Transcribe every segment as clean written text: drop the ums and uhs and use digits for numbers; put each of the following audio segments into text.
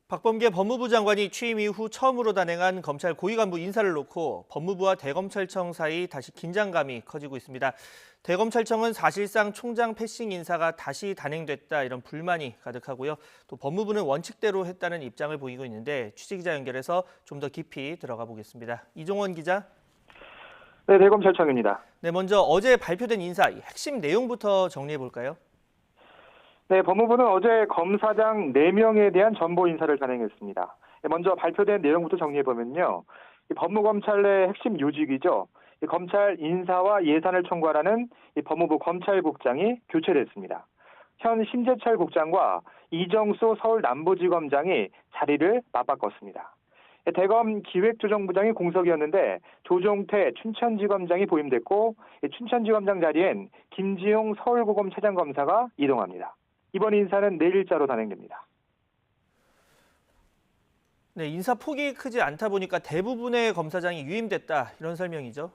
박범계 법무부 장관이 취임 이후 처음으로 단행한 검찰 고위 간부 인사를 놓고 법무부와 대검찰청 사이 다시 긴장감이 커지고 있습니다. 대검찰청은 사실상 총장 패싱 인사가 다시 단행됐다 이런 불만이 가득하고요. 또 법무부는 원칙대로 했다는 입장을 보이고 있는데 취재기자 연결해서 좀 더 깊이 들어가 보겠습니다. 이종원 기자. 네, 대검찰청입니다. 네, 먼저 어제 발표된 인사 핵심 내용부터 정리해 볼까요? 네, 법무부는 어제 검사장 4명에 대한 전보 인사를 단행했습니다. 먼저 발표된 내용부터 정리해보면요. 법무검찰 내 핵심 요직이죠. 검찰 인사와 예산을 총괄하는 법무부 검찰국장이 교체됐습니다. 현 심재철 국장과 이정수 서울 남부지검장이 자리를 맞바꿨습니다. 대검 기획조정부장이 공석이었는데 조종태 춘천지검장이 보임됐고 춘천지검장 자리엔 김지용 서울고검 차장검사가 이동합니다. 이번 인사는 내일자로 단행됩니다. 네, 인사 폭이 크지 않다 보니까 대부분의 검사장이 유임됐다 이런 설명이죠.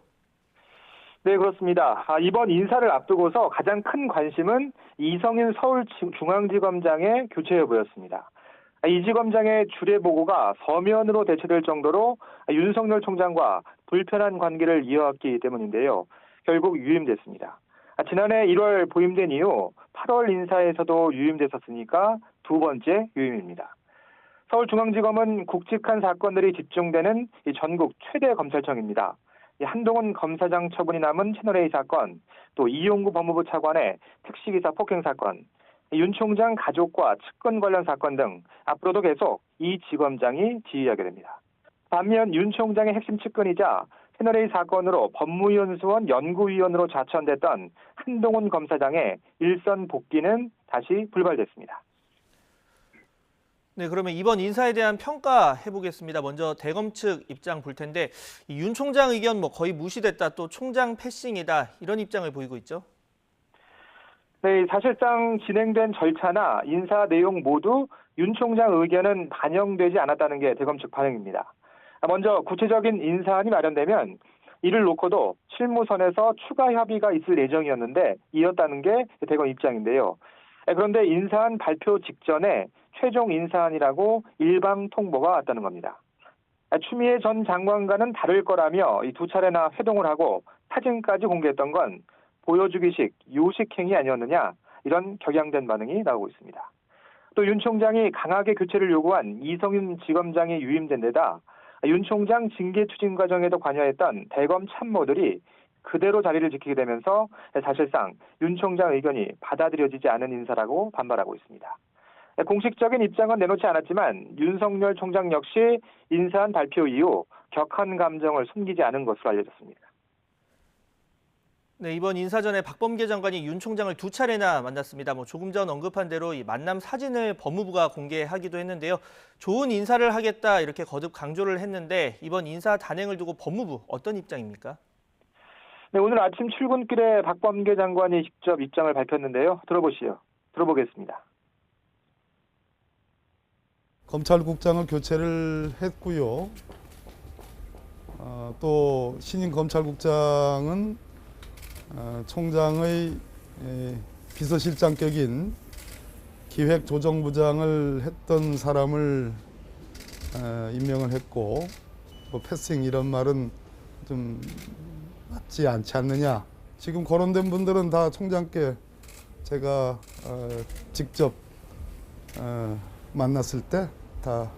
네, 그렇습니다. 이번 인사를 앞두고서 가장 큰 관심은 이성윤 서울중앙지검장의 교체 여부였습니다. 이 지검장의 주례 보고가 서면으로 대체될 정도로 윤석열 총장과 불편한 관계를 이어왔기 때문인데요. 결국 유임됐습니다. 지난해 1월 보임된 이후 8월 인사에서도 유임됐었으니까 두 번째 유임입니다. 서울중앙지검은 굵직한 사건들이 집중되는 전국 최대 검찰청입니다. 한동훈 검사장 처분이 남은 채널A 사건, 또 이용구 법무부 차관의 택시기사 폭행 사건, 윤 총장 가족과 측근 관련 사건 등 앞으로도 계속 이 지검장이 지휘하게 됩니다. 반면 윤 총장의 핵심 측근이자 채널A 사건으로 법무연수원 연구위원으로 좌천됐던 한동훈 검사장의 일선 복귀는 다시 불발됐습니다. 네, 그러면 이번 인사에 대한 평가 해보겠습니다. 먼저 대검 측 입장 볼 텐데 윤 총장 의견 거의 무시됐다, 또 총장 패싱이다 이런 입장을 보이고 있죠. 네, 사실상 진행된 절차나 인사 내용 모두 윤 총장 의견은 반영되지 않았다는 게 대검 측 반응입니다. 먼저 구체적인 인사안이 마련되면 이를 놓고도 실무선에서 추가 협의가 있을 예정이었는데 이었다는 게 대검 입장인데요. 그런데 인사안 발표 직전에 최종 인사안이라고 일방 통보가 왔다는 겁니다. 추미애 전 장관과는 다를 거라며 이 두 차례나 회동을 하고 사진까지 공개했던 건 보여주기식 요식행위 아니었느냐 이런 격양된 반응이 나오고 있습니다. 또 윤 총장이 강하게 교체를 요구한 이성윤 지검장이 유임된 데다 윤 총장 징계 추진 과정에도 관여했던 대검 참모들이 그대로 자리를 지키게 되면서 사실상 윤 총장 의견이 받아들여지지 않은 인사라고 반발하고 있습니다. 공식적인 입장은 내놓지 않았지만 윤석열 총장 역시 인사안 발표 이후 격한 감정을 숨기지 않은 것으로 알려졌습니다. 네, 이번 인사 전에 박범계 장관이 윤 총장을 두 차례나 만났습니다. 조금 전 언급한 대로 이 만남 사진을 법무부가 공개하기도 했는데요. 좋은 인사를 하겠다 이렇게 거듭 강조를 했는데 이번 인사 단행을 두고 법무부 어떤 입장입니까? 네, 오늘 아침 출근길에 박범계 장관이 직접 입장을 밝혔는데요. 들어보겠습니다. 검찰국장을 교체를 했고요. 또 신임 검찰국장은 총장의 비서실장격인 기획조정부장을 했던 사람을 임명을 했고 패싱 이런 말은 좀 맞지 않지 않느냐. 지금 거론된 분들은 다 총장께 제가 직접 만났을 때 다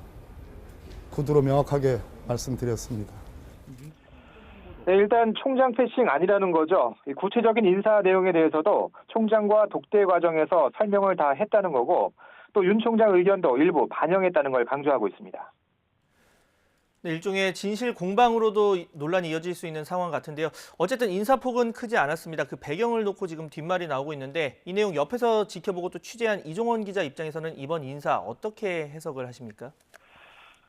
구두로 명확하게 말씀드렸습니다. 네, 일단 총장 패싱 아니라는 거죠. 구체적인 인사 내용에 대해서도 총장과 독대 과정에서 설명을 다 했다는 거고 또 윤 총장 의견도 일부 반영했다는 걸 강조하고 있습니다. 네, 일종의 진실 공방으로도 논란이 이어질 수 있는 상황 같은데요. 어쨌든 인사폭은 크지 않았습니다. 그 배경을 놓고 지금 뒷말이 나오고 있는데 이 내용 옆에서 지켜보고 또 취재한 이종원 기자 입장에서는 이번 인사 어떻게 해석을 하십니까?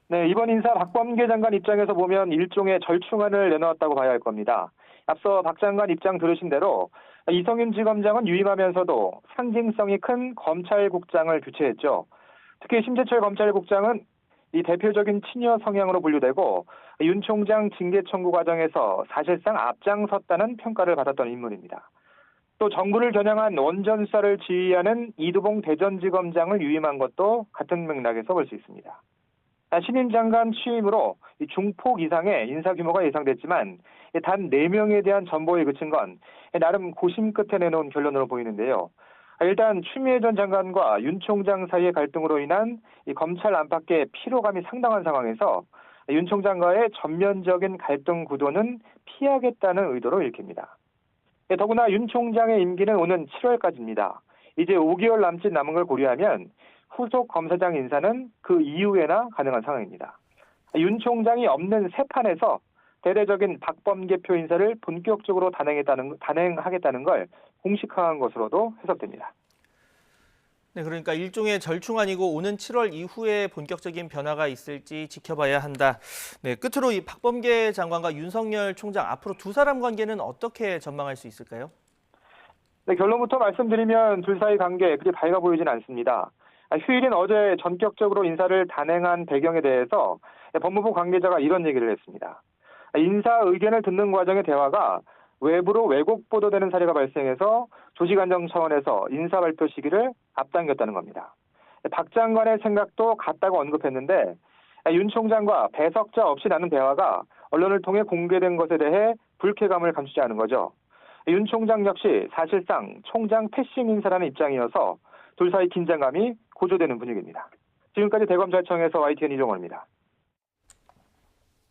네, 이번 인사 박범계 장관 입장에서 보면 일종의 절충안을 내놓았다고 봐야 할 겁니다. 앞서 박 장관 입장 들으신 대로 이성윤 지검장은 유임하면서도 상징성이 큰 검찰국장을 교체했죠. 특히 심재철 검찰국장은 이 대표적인 친여 성향으로 분류되고 윤 총장 징계 청구 과정에서 사실상 앞장섰다는 평가를 받았던 인물입니다. 또 정부를 겨냥한 원전 수사를 지휘하는 이두봉 대전지검장을 유임한 것도 같은 맥락에서 볼 수 있습니다. 신임 장관 취임으로 중폭 이상의 인사 규모가 예상됐지만 단 4명에 대한 전보에 그친 건 나름 고심 끝에 내놓은 결론으로 보이는데요. 일단 추미애 전 장관과 윤 총장 사이의 갈등으로 인한 검찰 안팎의 피로감이 상당한 상황에서 윤 총장과의 전면적인 갈등 구도는 피하겠다는 의도로 읽힙니다. 더구나 윤 총장의 임기는 오는 7월까지입니다. 이제 5개월 남짓 남은 걸 고려하면 후속 검사장 인사는 그 이후에나 가능한 상황입니다. 윤 총장이 없는 새 판에서 대대적인 박범계표 인사를 본격적으로 단행하겠다는 걸 공식화한 것으로도 해석됩니다. 네, 그러니까 일종의 절충안이고 오는 7월 이후에 본격적인 변화가 있을지 지켜봐야 한다. 네, 끝으로 이 박범계 장관과 윤석열 총장 앞으로 두 사람 관계는 어떻게 전망할 수 있을까요? 네, 결론부터 말씀드리면 둘 사이 관계 그리 밝아 보이진 않습니다. 휴일인 어제 전격적으로 인사를 단행한 배경에 대해서 법무부 관계자가 이런 얘기를 했습니다. 인사 의견을 듣는 과정의 대화가 외부로 왜곡 보도되는 사례가 발생해서 조직 안정 차원에서 인사 발표 시기를 앞당겼다는 겁니다. 박 장관의 생각도 같다고 언급했는데 윤 총장과 배석자 없이 나눈 대화가 언론을 통해 공개된 것에 대해 불쾌감을 감추지 않은 거죠. 윤 총장 역시 사실상 총장 패싱 인사라는 입장이어서 둘 사이 긴장감이 고조되는 분위기입니다. 지금까지 대검찰청에서 YTN 이종원입니다.